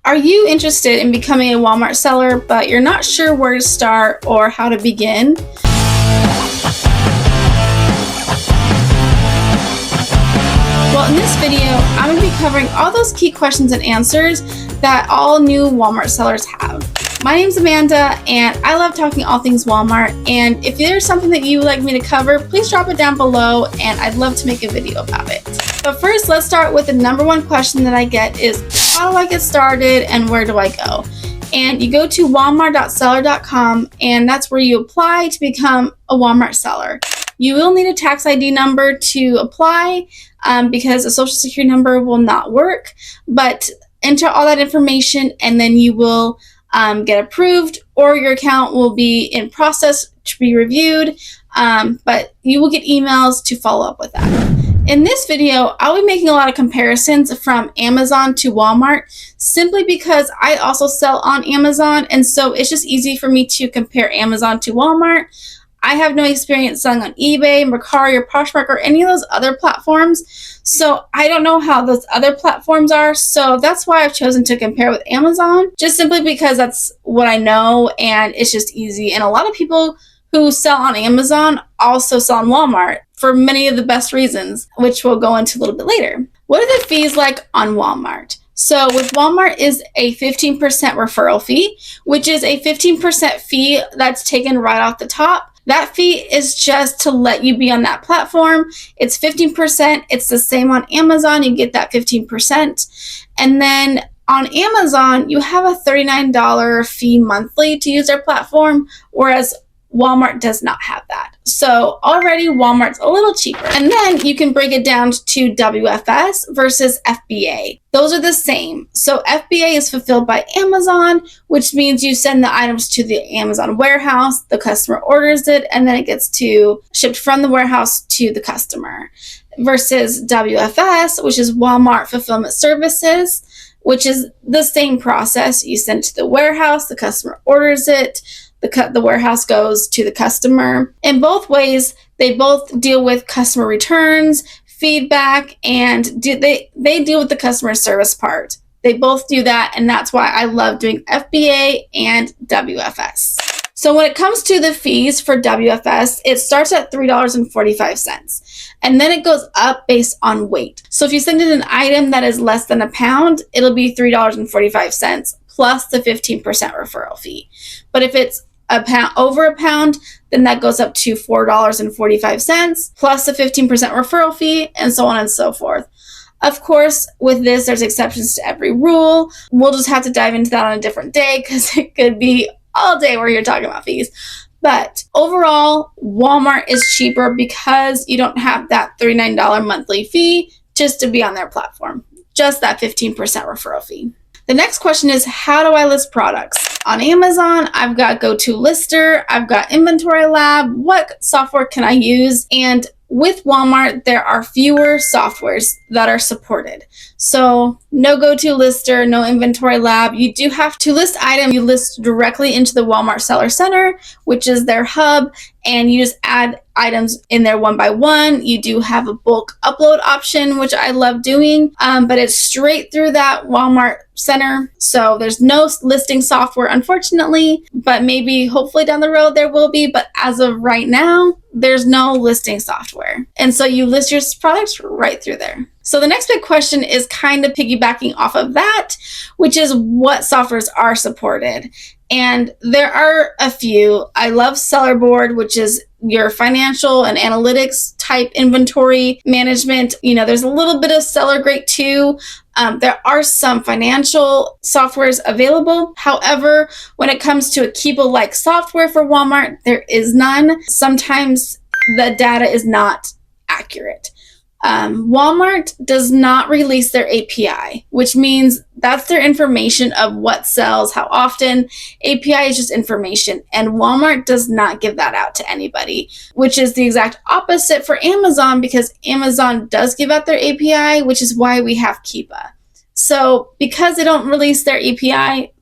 Are you interested in becoming a Walmart seller, but you're not sure where to start or how to begin? Well, in this video, I'm going to be covering all those key questions and answers that all new Walmart sellers have. My name's Amanda, and I love talking all things Walmart. And if there's something that you would like me to cover, please drop it down below, and I'd love to make a video about it. But first, let's start with the number one question that I get is, how do I get started and where do I go? And you go to walmart.seller.com, and that's where you apply to become a Walmart seller. You will need a tax ID number to apply because a social security number will not work, but enter all that information and then you will get approved, or your account will be in process to be reviewed, but you will get emails to follow up with that. In this video, I'll be making a lot of comparisons from Amazon to Walmart simply because I also sell on Amazon, and so it's just easy for me to compare Amazon to Walmart. I have no experience selling on eBay, Mercari, or Poshmark, or any of those other platforms, so I don't know how those other platforms are, so that's why I've chosen to compare with Amazon, just simply because that's what I know and it's just easy. And a lot of people who sell on Amazon also sell on Walmart for many of the best reasons, which we'll go into a little bit later. What are the fees like on Walmart? So with Walmart is a 15% referral fee, which is a 15% fee that's taken right off the top. That fee is just to let you be on that platform. It's 15%. It's the same on Amazon. You get that 15%. And then on Amazon, you have a $39 fee monthly to use their platform, whereas Walmart does not have that. So already Walmart's a little cheaper. And then you can break it down to WFS versus FBA. Those are the same. So FBA is fulfilled by Amazon, which means you send the items to the Amazon warehouse, the customer orders it, and then it gets shipped from the warehouse to the customer. Versus WFS, which is Walmart Fulfillment Services, which is the same process. You send it to the warehouse, the customer orders it, the warehouse goes to the customer. In both ways, they both deal with customer returns, feedback, and they deal with the customer service part. They both do that, and that's why I love doing FBA and WFS. So when it comes to the fees for WFS, it starts at $3.45, and then it goes up based on weight. So if you send in an item that is less than a pound, it'll be $3.45 plus the 15% referral fee. But if it's over a pound, then that goes up to $4.45 plus the 15% referral fee, and so on and so forth. Of course, with this, there's exceptions to every rule. We'll just have to dive into that on a different day because it could be all day where you're talking about fees. But overall, Walmart is cheaper because you don't have that $39 monthly fee just to be on their platform, just that 15% referral fee. The next question is, how do I list products? On Amazon, I've got GoToLister, I've got Inventory Lab. What software can I use? And with Walmart, there are fewer softwares that are supported. So no GoToLister, no Inventory Lab. You do have to list items. You list directly into the Walmart Seller Center, which is their hub, and you just add items in there one by one. You do have a bulk upload option, which I love doing, but it's straight through that Walmart Center. So there's no listing software, unfortunately, but maybe hopefully down the road there will be. But as of right now, there's no listing software. And so you list your products right through there. So the next big question is kind of piggybacking off of that, which is what softwares are supported. And there are a few. I love Sellerboard, which is your financial and analytics type inventory management. There's a little bit of SellerGrate too. There are some financial softwares available. However, when it comes to a Keepa-like software for Walmart, there is none. Sometimes the data is not accurate. Walmart does not release their API, which means that's their information of what sells, how often. API is just information, and Walmart does not give that out to anybody, which is the exact opposite for Amazon, because Amazon does give out their API, which is why we have Keepa. So because they don't release their API,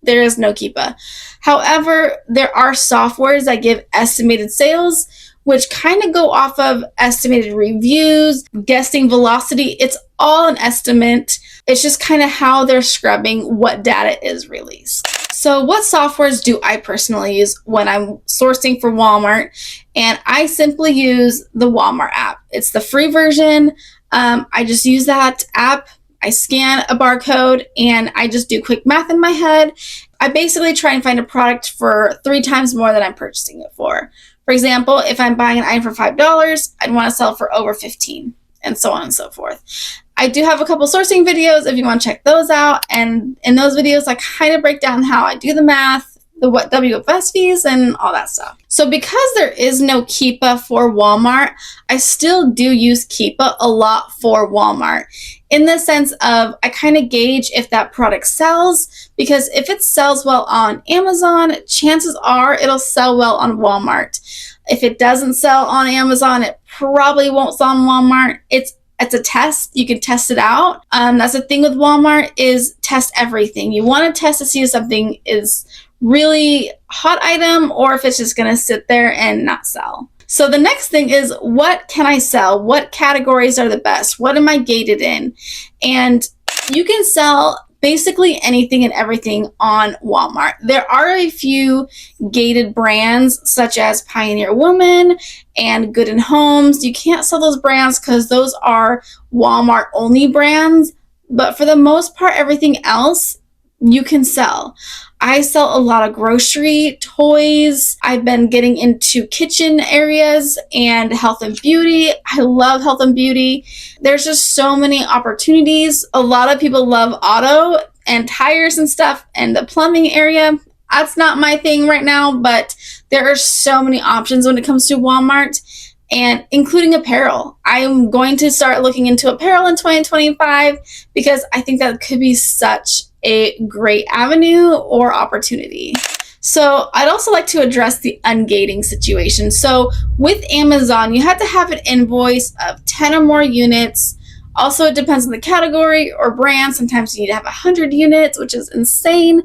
there is no Keepa. However, there are softwares that give estimated sales, which kind of go off of estimated reviews, guessing velocity. It's all an estimate. It's just kind of how they're scrubbing what data is released. So what softwares do I personally use when I'm sourcing for Walmart? And I simply use the Walmart app. It's the free version. I just use that app. I scan a barcode and I just do quick math in my head. I basically try and find a product for 3 times more than I'm purchasing it for. For example, if I'm buying an item for $5, I'd want to sell for over $15, and so on and so forth. I do have a couple sourcing videos if you want to check those out. And in those videos, I kind of break down how I do the math, the what WFS fees, and all that stuff. So because there is no Keepa for Walmart, I still do use Keepa a lot for Walmart, in the sense of I kind of gauge if that product sells, because if it sells well on Amazon, chances are it'll sell well on Walmart. If it doesn't sell on Amazon, it probably won't sell on Walmart. It's a test. You can test it out. That's the thing with Walmart, is test everything. You want to test to see if something is really hot item or if it's just going to sit there and not sell. So the next thing is, what can I sell? What categories are the best? What am I gated in? And you can sell basically anything and everything on Walmart. There are a few gated brands such as Pioneer Woman and Good and Homes. You can't sell those brands because those are Walmart only brands. But for the most part, everything else you can sell. I sell a lot of grocery, toys. I've been getting into kitchen areas and health and beauty. I love health and beauty. There's just so many opportunities. A lot of people love auto and tires and stuff, and the plumbing area. That's not my thing right now, but there are so many options when it comes to Walmart, and including apparel. I'm going to start looking into apparel in 2025 because I think that could be such a great avenue or opportunity. So I'd also like to address the ungating situation. So with Amazon, you have to have an invoice of 10 or more units. Also, it depends on the category or brand. Sometimes you need to have 100 units, which is insane.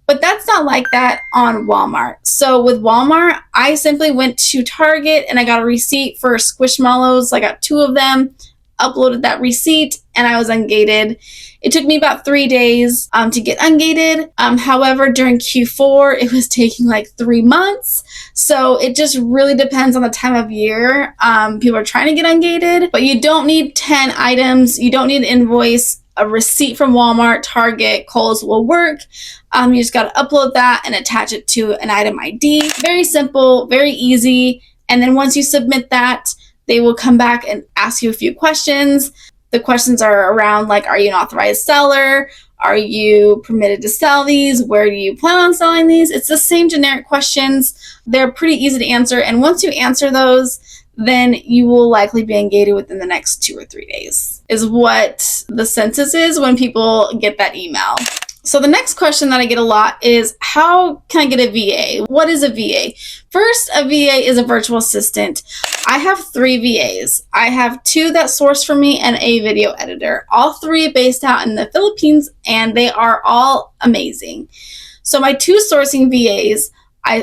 But that's not like that on Walmart. So with Walmart, I simply went to Target and I got a receipt for Squishmallows. I got 2 of them, uploaded that receipt, and I was ungated. It took me about 3 days to get ungated. However, during Q4, it was taking like 3 months. So it just really depends on the time of year. People are trying to get ungated, but you don't need 10 items. You don't need an invoice. A receipt from Walmart, Target, Kohl's will work. You just got to upload that and attach it to an item ID. Very simple, very easy. And then once you submit that, they will come back and ask you a few questions. The questions are around like, are you an authorized seller? Are you permitted to sell these? Where do you plan on selling these? It's the same generic questions. They're pretty easy to answer. And once you answer those, then you will likely be ungated within the next 2 or 3 days, is what the census is when people get that email. So the next question that I get a lot is, how can I get a VA? What is a VA? First, a VA is a virtual assistant. I have 3 VAs. I have 2 that source for me and a video editor. All 3 based out in the Philippines, and they are all amazing. So my 2 sourcing VAs,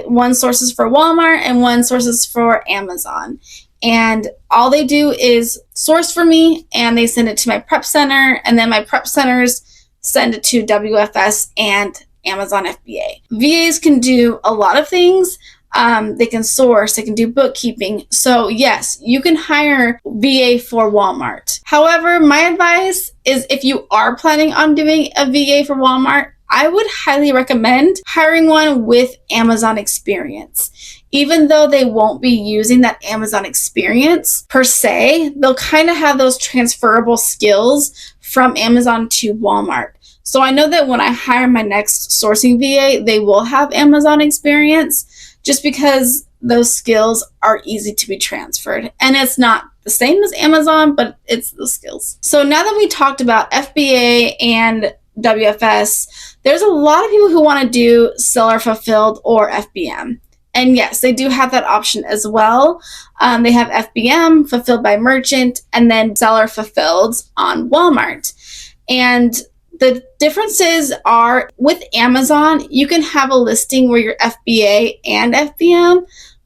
one sources for Walmart and one sources for Amazon. And all they do is source for me, and they send it to my prep center, and then my prep centers send it to WFS and Amazon FBA. VAs can do a lot of things. They can source, they can do bookkeeping. So yes, you can hire VA for Walmart. However, my advice is, if you are planning on doing a VA for Walmart, I would highly recommend hiring one with Amazon experience. Even though they won't be using that Amazon experience per se, they'll kind of have those transferable skills from Amazon to Walmart. So I know that when I hire my next sourcing VA, they will have Amazon experience, just because those skills are easy to be transferred. And it's not the same as Amazon, but it's the skills. So now that we talked about FBA and WFS, there's a lot of people who want to do seller fulfilled or FBM. And yes, they do have that option as well. They have FBM, fulfilled by merchant, and then seller fulfilled on Walmart. And the differences are, with Amazon, you can have a listing where you're FBA and FBM,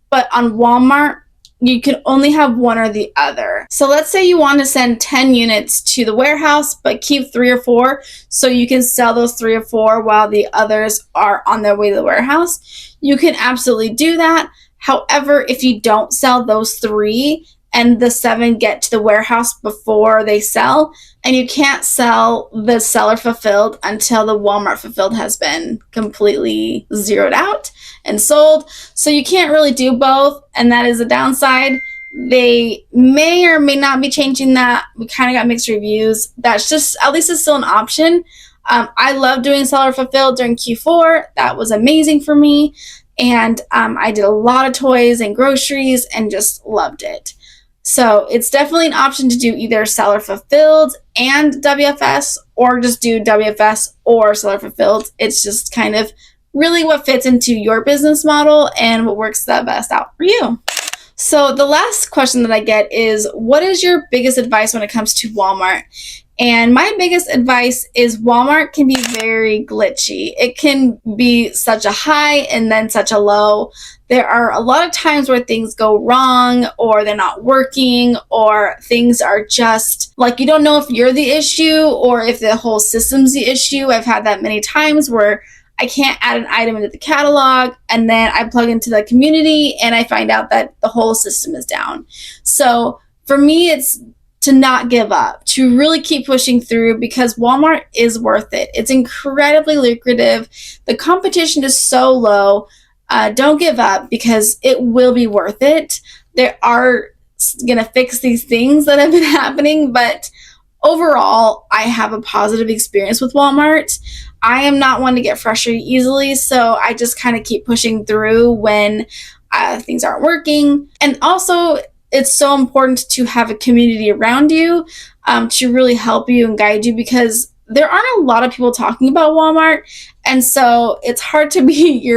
but on Walmart, you can only have one or the other. So let's say you want to send 10 units to the warehouse, but keep 3 or 4 so you can sell those 3 or 4 while the others are on their way to the warehouse. You can absolutely do that. However, if you don't sell those 3 and the 7 get to the warehouse before they sell, and you can't sell the seller fulfilled until the Walmart fulfilled has been completely zeroed out and sold. So you can't really do both, and that is a downside. They may or may not be changing that. We kind of got mixed reviews. That's just, at least it's still an option. I love doing seller fulfilled during Q4. That was amazing for me. And I did a lot of toys and groceries and just loved it. So it's definitely an option to do either seller fulfilled and WFS, or just do WFS or seller fulfilled. It's just kind of really what fits into your business model and what works the best out for you. So the last question that I get is, what is your biggest advice when it comes to Walmart? And my biggest advice is Walmart can be very glitchy. It can be such a high and then such a low. There are a lot of times where things go wrong, or they're not working, or things are just like, you don't know if you're the issue or if the whole system's the issue. I've had that many times where I can't add an item into the catalog, and then I plug into the community and I find out that the whole system is down. So for me, it's to not give up, to really keep pushing through, because Walmart is worth it. It's incredibly lucrative. The competition is so low. Don't give up, because it will be worth it. They are going to fix these things that have been happening, but overall, I have a positive experience with Walmart. I am not one to get frustrated easily, so I just kind of keep pushing through when things aren't working. And also, it's so important to have a community around you to really help you and guide you, because there aren't a lot of people talking about Walmart. And so it's hard to be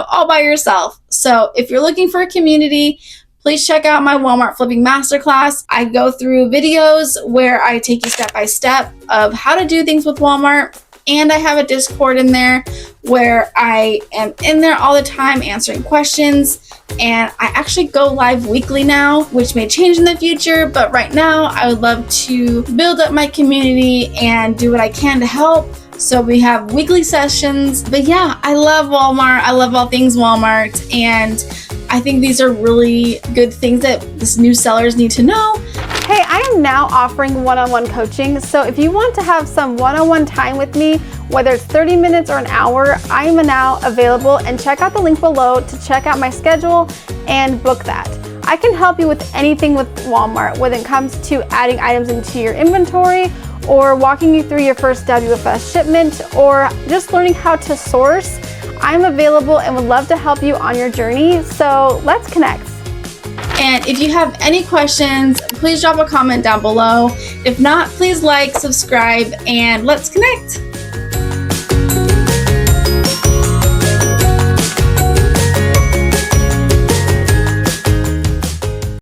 all by yourself. So if you're looking for a community, please check out my Walmart flipping masterclass. I go through videos where I take you step by step of how to do things with Walmart. And I have a Discord in there where I am in there all the time answering questions. And I actually go live weekly now, which may change in the future. But right now, I would love to build up my community and do what I can to help. So we have weekly sessions. But yeah, I love Walmart. I love all things Walmart. And I think these are really good things that this new sellers need to know. Hey, I am now offering one-on-one coaching. So if you want to have some one-on-one time with me, whether it's 30 minutes or an hour, I am now available, and check out the link below to check out my schedule and book that. I can help you with anything with Walmart, whether it comes to adding items into your inventory, or walking you through your first WFS shipment, or just learning how to source. I'm available and would love to help you on your journey. So let's connect. And if you have any questions, please drop a comment down below. If not, please like, subscribe, and let's connect.